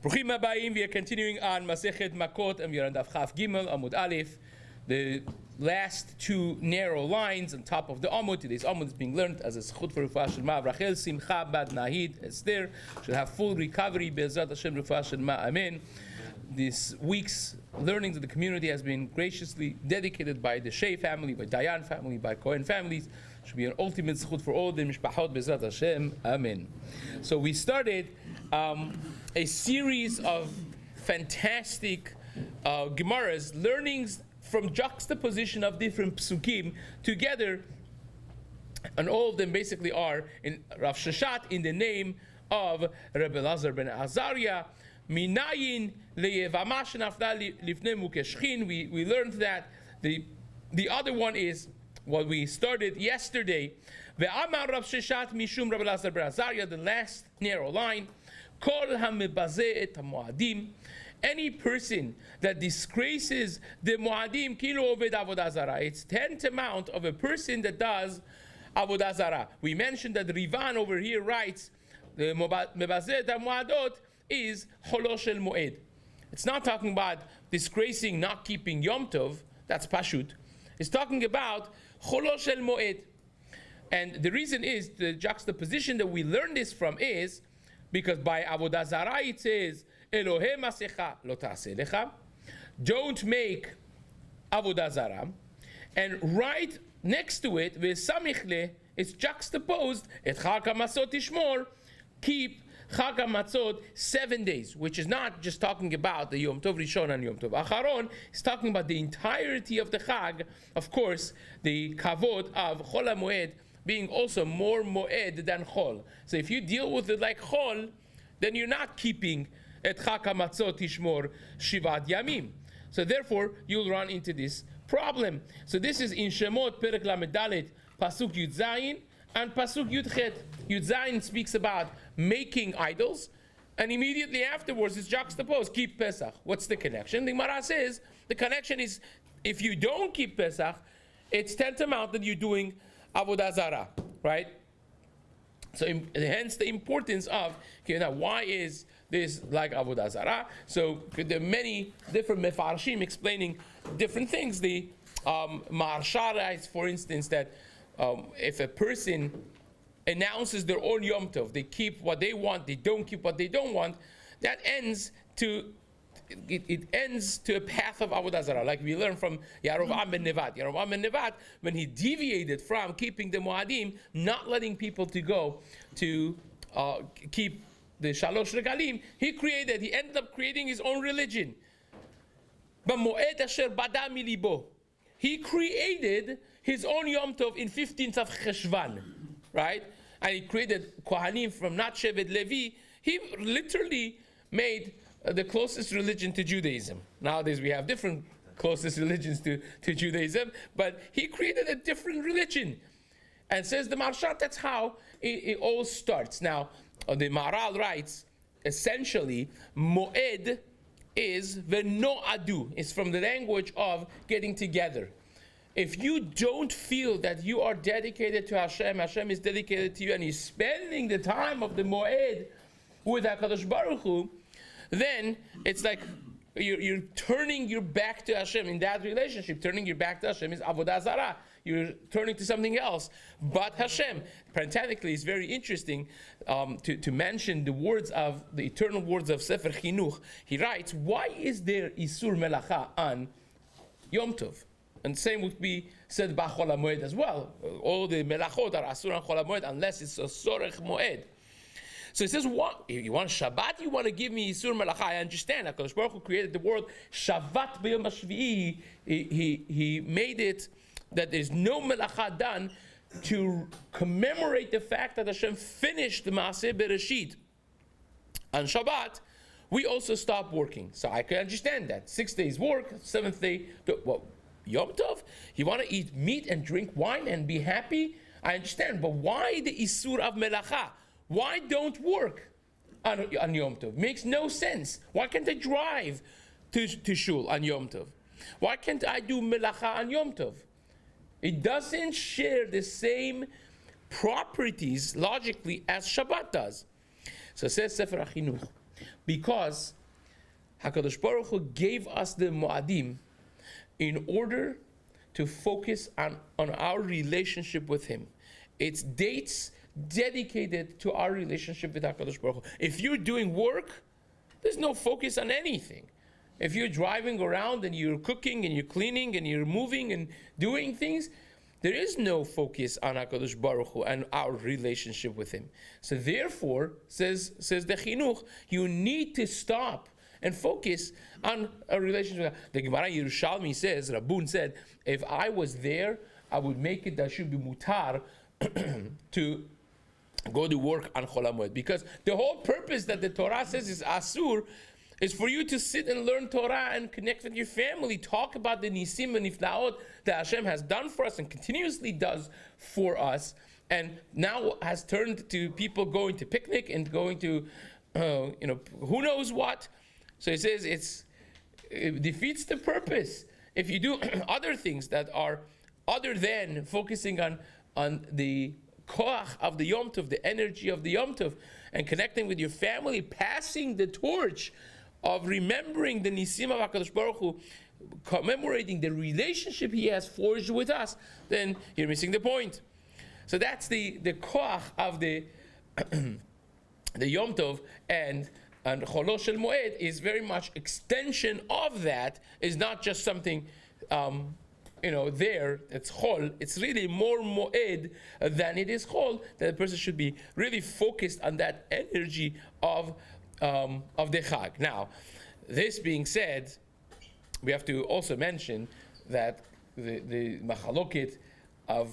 Bruchim Habayim, we are continuing on Masechet Makkot, and we are on Daf Chaf Gimel, Amud Aleph. The last two narrow lines on top of the Amud. Today's Amud is being learned as a Zechut for Rufah Shel Rachel Simcha Bad Nahid Esther should have full recovery. Be'ezrat Hashem Rufah Shel Amen. This week's learnings of the community has been graciously dedicated by the Shea family, by Dayan family, by Cohen families. Should be an ultimate Zechut for all the Mishpachot. Be'ezrat Hashem Amen. So we started a series of fantastic Gemaras, learnings from juxtaposition of different psukim together, and all of them basically are in Rav Sheshat in the name of Rabbi Elazar ben Azariah. Minayin leyevamash nafla lifnei mukeshchin. We learned that the other one is what we started yesterday. Ve'amar Rav Sheshat mishum Rabbi Elazar ben Azariah. The last narrow line. Kol hamebazeh et hamoadim. Any person that disgraces the muadim kilo oved avodah zarah, it's tantamount of a person that does avodah zarah. We mentioned that Rivan over here writes the mebazeh muadot is cholo shel moed. It's not talking about disgracing, not keeping Yom Tov. That's pashut. It's talking about cholo shel moed, and the reason is the juxtaposition that we learn this from is because by avodah zarah it says Elohe masecha lo ta'aseh lecha. Don't make avodah zarah, and right next to it, ve'samichle, it's juxtaposed et chag hamatzot tishmor, keep chag hamatzot 7 days, which is not just talking about the Yom Tov Rishon and Yom Tov Acharon. It's talking about the entirety of the chag. Of course, the kavod of chol hamoed being also more moed than chol. So if you deal with it like chol, then you're not keeping et chag hamatzot tishmor shivat yamim. So therefore, you'll run into this problem. So this is in Shemot Perek Lamed Dalet Pasuk Yud Zayin and Pasuk Yud Chet. Yud Zayin speaks about making idols, and immediately afterwards it's juxtaposed. Keep Pesach. What's the connection? The Gemara says the connection is if you don't keep Pesach, it's tantamount that you're doing avodah zarah, right? So hence the importance of, okay, now why is this like avodah zarah? So there are many different mefarshim explaining different things. The Maharsha writes, for instance, that if a person announces their own Yom Tov, they keep what they want, they don't keep what they don't want, that ends to it ends to a path of avodah zarah, like we learned from Yarovam ben Nevat. Yarovam ben Nevat, when he deviated from keeping the Moadim, not letting people to go to keep the Shalosh Regalim, he ended up creating his own religion. B'moed asher bada milibo, he created his own Yom Tov in 15th of Cheshvan, right? And he created Kohanim from not Shevet Levi. He literally made the closest religion to Judaism. Nowadays we have different closest religions to Judaism, but he created a different religion. And says the Maharsha, that's how it all starts. Now, the Maharal writes, essentially, Moed is v'no'adu. It's from the language of getting together. If you don't feel that you are dedicated to Hashem, Hashem is dedicated to you, and He's spending the time of the Moed with HaKadosh Baruch Hu, then it's like you're turning your back to Hashem in that relationship. Turning your back to Hashem is avodah zarah. You're turning to something else but Hashem. Parenthetically, it's very interesting to mention the words of the eternal words of Sefer Chinuch. He writes, why is there Isur Melacha on Yom Tov? And same would be said by Chol HaMoed as well. All the Melachot are Asur on Chol HaMoed unless it's a Sorech Moed. So he says, what? You want Shabbat? You want to give me Yisur Melacha? I understand. HaKadosh Baruch Hu created the world. Shabbat b'yom hashvi'i. He made it that there's no Melacha done to commemorate the fact that Hashem finished the Maaseh Bereshit. On Shabbat, we also stop working. So I can understand that. 6 days work, 7th day, Yom Tov? You want to eat meat and drink wine and be happy? I understand. But why the Isur of Melacha? Why don't work on Yom Tov? Makes no sense. Why can't I drive to Shul on Yom Tov? Why can't I do Melacha on Yom Tov? It doesn't share the same properties logically as Shabbat does. So says Sefer HaChinuch, Because HaKadosh Baruch Hu gave us the Mu'adim in order to focus on our relationship with Him. It's dates dedicated to our relationship with HaKadosh Baruch Hu. If you're doing work, there's no focus on anything. If you're driving around and you're cooking and you're cleaning and you're moving and doing things, there is no focus on HaKadosh Baruch Hu and our relationship with Him. So therefore, says the Chinuch, you need to stop and focus on a relationship with God. The Gemara Yerushalmi says, Rabun said, if I was there, I would make it that should be mutar to go to work on Chol HaMoed. Because the whole purpose that the Torah says is asur is for you to sit and learn Torah and connect with your family, talk about the nisim and ifnaot that Hashem has done for us and continuously does for us, and now has turned to people going to picnic and going to, who knows what. So it says it defeats the purpose if you do other things that are other than focusing on the koach of the Yom Tov, the energy of the Yom Tov, and connecting with your family, passing the torch of remembering the Nisim of HaKadosh Baruch Hu, commemorating the relationship He has forged with us, then you're missing the point. So that's the koach of the the Yom Tov, and Cholo Shel Moed is very much extension of that. Is not just something there, it's Chol. It's really more Moed than it is Chol. That the person should be really focused on that energy of the Chag. Now, this being said, we have to also mention that the Machaloket of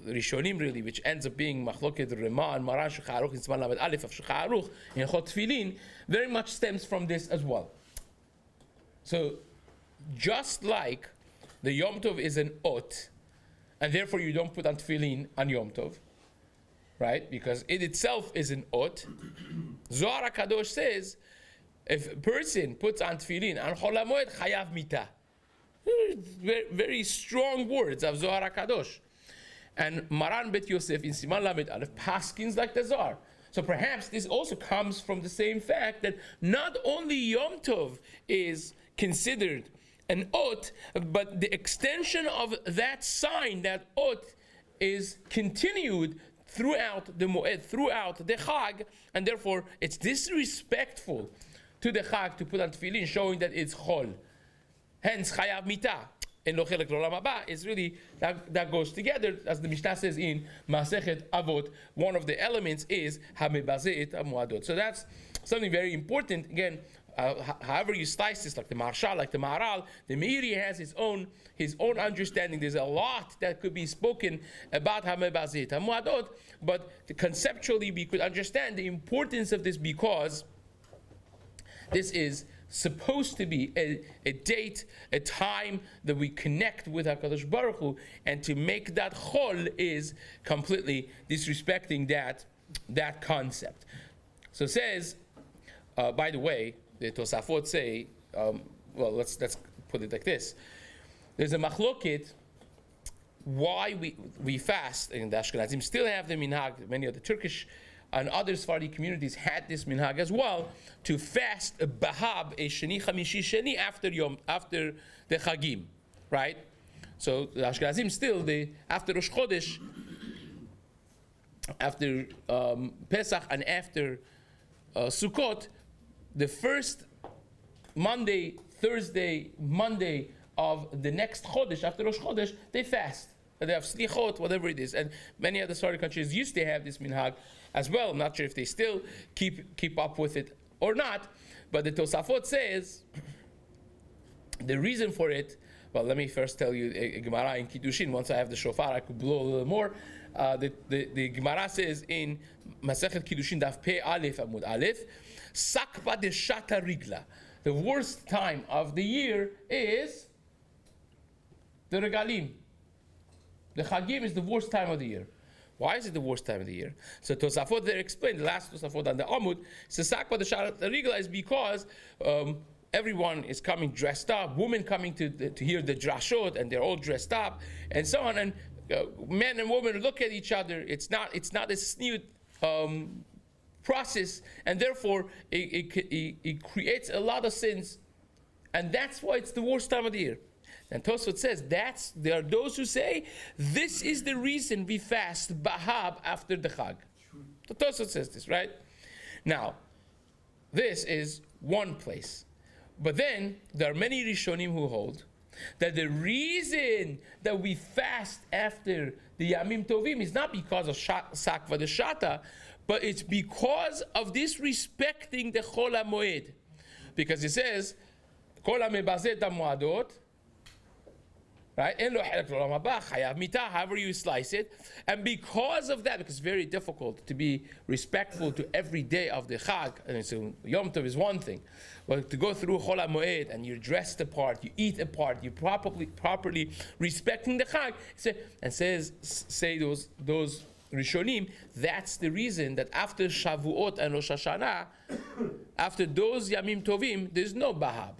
Rishonim, really, which ends up being Machloket Rema and Maran Shulchan Aruch in Siman Lamed Aleph of Shulchan Aruch in Chot Tefillin, very much stems from this as well. So, just like the Yom Tov is an ot, and therefore you don't put on Tefillin on Yom Tov, right? Because it itself is an ot. Zohar HaKadosh says, if a person puts on Tefillin on Chol HaMoed, chayav mita. Very, very strong words of Zohar HaKadosh. And Maran Bet Yosef in Siman Lamed Aleph paskins like the Zohar. So perhaps this also comes from the same fact that not only Yom Tov is considered an ot, but the extension of that sign, that ot, is continued throughout the Moed, throughout the Chag, and therefore it's disrespectful to the Chag to put on Tefillin, showing that it's Chol. Hence, Chayav Mita. In Lo Chelek L'Olam Haba is really, that goes together, as the Mishnah says in Masechet Avot. One of the elements is Hamebazeh et Hamuadot. So that's something very important. Again, however you slice this, like the Marshal, like the Maharal, the Meiri has his own understanding. There's a lot that could be spoken about Hamebazeh et Hamuadot, but conceptually we could understand the importance of this, because this is supposed to be a date, a time that we connect with HaKadosh Baruch Hu, and to make that chol is completely disrespecting that concept. So it says, by the way, the Tosafot say, let's put it like this. There's a machloket why we fast, and the Ashkenazim still have the minhag. Many of the Turkish and other Sephardi communities had this minhag as well, to fast a bahab, a sheni chamishi sheni, after the chagim, right? So the Ashkenazim still, after Rosh Chodesh, after Pesach and after Sukkot, the first Monday, Thursday, Monday of the next Chodesh, after Rosh Chodesh, they fast. They have slichot, whatever it is. And many other Sephardi countries used to have this minhag as well. I'm not sure if they still keep up with it or not. But the Tosafot says the reason for it, well, let me first tell you a Gemara in Kiddushin. Once I have the shofar, I could blow a little more. The Gemara says in Masechet Kiddushin, Daf Pe Aleph Amud Aleph, Sakpa de Shata Rigla. The worst time of the year is the Regalim. The Chagim is the worst time of the year. Why is it the worst time of the year? So Tosafot there explained, the last Tosafot on the Amud, Sakpa de Shata Rigla is because everyone is coming dressed up, women coming to hear the drashot, and they're all dressed up, and so on. And men and women look at each other. It's not a sneered process, and therefore it creates a lot of sins, and that's why it's the worst time of the year. And Tosfot says there are those who say this is the reason we fast Bahab after the Chag. So Tosfot says this, right? Now, this is one place. But then there are many Rishonim who hold that the reason that we fast after the Yamim Tovim is not because of Sakva the Shata, but it's because of disrespecting the Chol HaMoed. Because it says, Kol HaMebazeh et HaMoadot, right? However you slice it. And because of that, because it's very difficult to be respectful to every day of the Chag, and so Yom Tov is one thing, but to go through Chol HaMoed and you're dressed apart, you eat apart, you're properly respecting the Chag, say those Rishonim, that's the reason that after Shavuot and Rosh Hashanah, after those Yamim Tovim, there's no Bahab.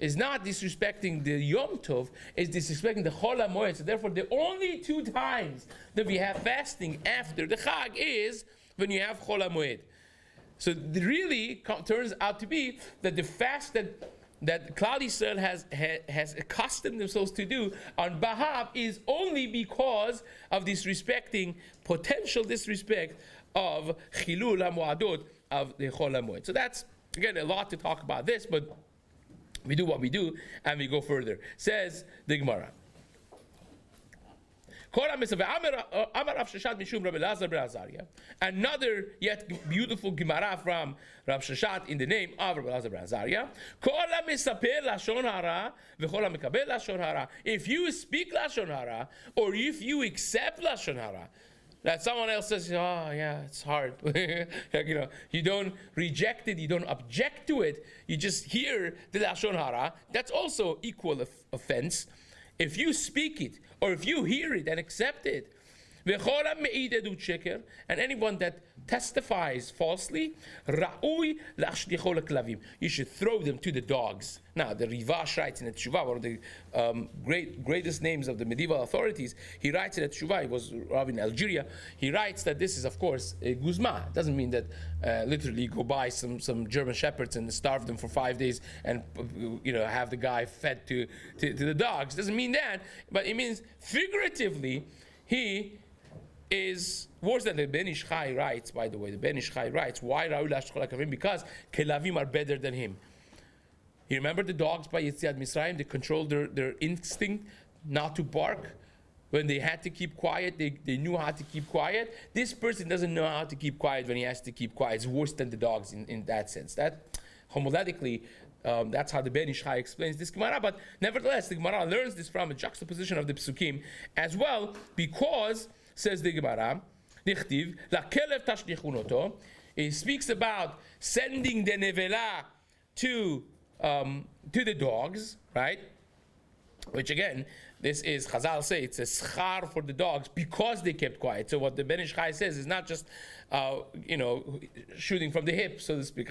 Is not disrespecting the Yom Tov, is disrespecting the Chol HaMoed. So therefore, the only two times that we have fasting after the Chag is when you have Chol HaMoed. So it really turns out to be that the fast that Klal Yisrael has accustomed themselves to do on Bahab is only because of potential disrespect of Chilul HaMoadot of the Chol HaMoed. So that's, again, a lot to talk about this, but we do what we do, and we go further. Says the Gemara. Another yet beautiful Gemara from Rav Sheshat in the name of Rabbi Elazar ben Azariah. If you speak Lashon Hara, or if you accept Lashon Hara, that someone else says, oh yeah, it's hard. You don't reject it, you don't object to it, you just hear the Lashon Hara, that's also equal offense. If you speak it, or if you hear it and accept it, and anyone that testifies falsely, you should throw them to the dogs. Now, the Rivash writes in the Teshuvah, one of the greatest names of the medieval authorities, he writes in the Teshuvah, he was Rav in Algeria, he writes that this is, of course, a guzma. It doesn't mean that literally go buy some German shepherds and starve them for 5 days and have the guy fed to the dogs. It doesn't mean that, but it means figuratively, he is worse than the Ben Ish Chai writes, by the way. The Ben Ish Chai writes, why Ra'ul Hashchol HaKavim? Because Kelavim are better than him. You remember the dogs by Yetziat Mitzrayim? They controlled their instinct not to bark. When they had to keep quiet, they knew how to keep quiet. This person doesn't know how to keep quiet when he has to keep quiet. It's worse than the dogs in that sense. That, homiletically, that's how the Ben Ish Chai explains this Gemara. But nevertheless, the Gemara learns this from a juxtaposition of the Psukim as well, because says the Gemara, Nichtiv, Lakelev tashlichunoto. It speaks about sending the nevela to the dogs, right? Which again, this is Chazal say it's a schar for the dogs because they kept quiet. So what the Ben Ish Chai says is not just shooting from the hip, so to speak,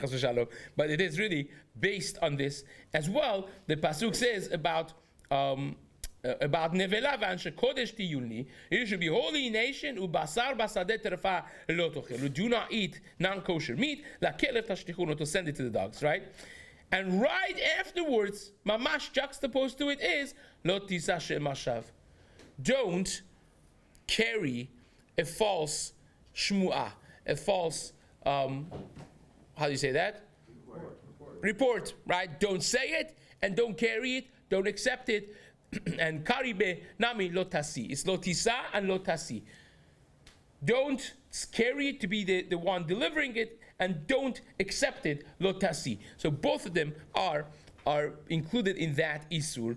but it is really based on this as well. The pasuk says about nevela v'anshe kodesh tiyulni, you should be holy nation, ubasar basadeh terfa lo tochelu, do not eat non-kosher meat, lakelev tashlichuno, to send it to the dogs, right? And right afterwards, mamash juxtaposed to it is lo tisa shem mashav, don't carry a false shmu'ah, a false how do you say that? Report, right? Don't say it and don't carry it, don't accept it. And karibe nami lotasi. It's lotisa and lotasi. Don't carry it to be the one delivering it, and don't accept it lotasi. So both of them are included in that isur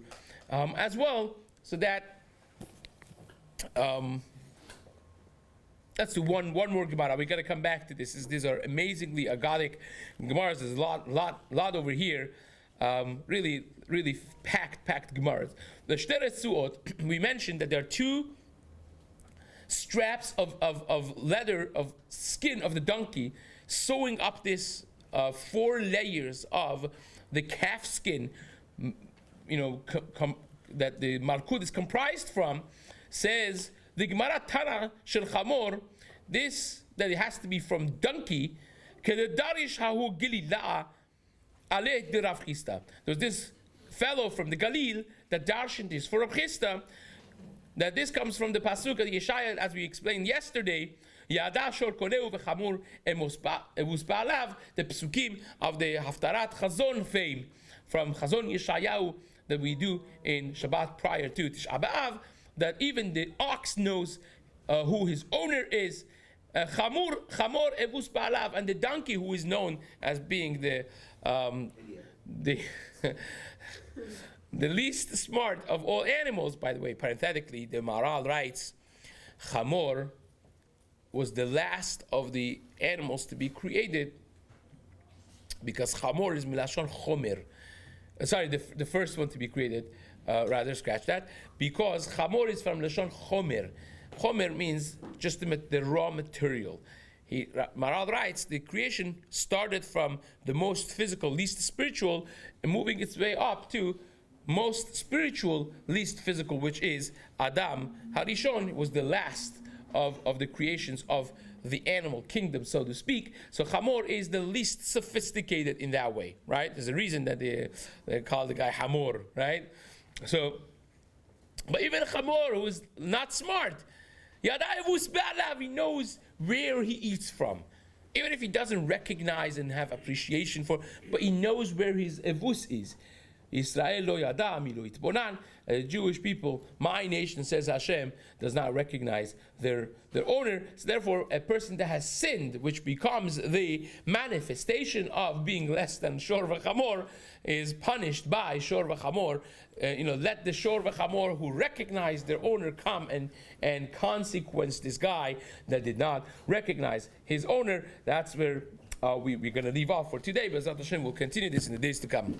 as well. So that that's the one more Gemara. We got to come back to this. These are amazingly agadic Gemaras. There's a lot over here. Really packed Gemaras. The Shteres Suot, we mentioned that there are two straps of leather, of skin of the donkey, sewing up this 4 layers of the calf skin, that the Malkut is comprised from. Says the Gemara Tana Shel Chamor, this that it has to be from donkey. There's this fellow from the Galil that darshaned this for Rav Chisda, that this comes from the pasuk of Yeshaya, as we explained yesterday. Yada shor koneu v'chamur emus ba'alav, the psukim of the Haftarat Chazon fame from Chazon Yeshayahu that we do in Shabbat prior to Tisha B'Av, that even the ox knows who his owner is. Chamor evus ba'alav, and the donkey, who is known as being the the least smart of all animals. By the way, parenthetically, the Maral writes, Chamor was the last of the animals to be created, because Chamor is milashon chomer. Sorry, the first one to be created, rather scratch that, because Chamor is from lashon chomer. Chomer means just the raw material. Maral writes, the creation started from the most physical, least spiritual, and moving its way up to most spiritual, least physical, which is Adam. Harishon was the last of the creations of the animal kingdom, so to speak. So Chamor is the least sophisticated in that way, right? There's a reason that they call the guy Hamor, right? So, but even Chamor, who is not smart, he knows where he eats from. Even if he doesn't recognize and have appreciation for, but he knows where his evus is. Israel lo yada mi lo itbonan. Jewish people, my nation, says Hashem, does not recognize their owner. So therefore, a person that has sinned, which becomes the manifestation of being less than Shor v'Chamor, is punished by Shor v'Chamor. Let the Shor v'Chamor who recognize their owner come and consequence this guy that did not recognize his owner. That's where we're going to leave off for today, but Zat Hashem will continue this in the days to come.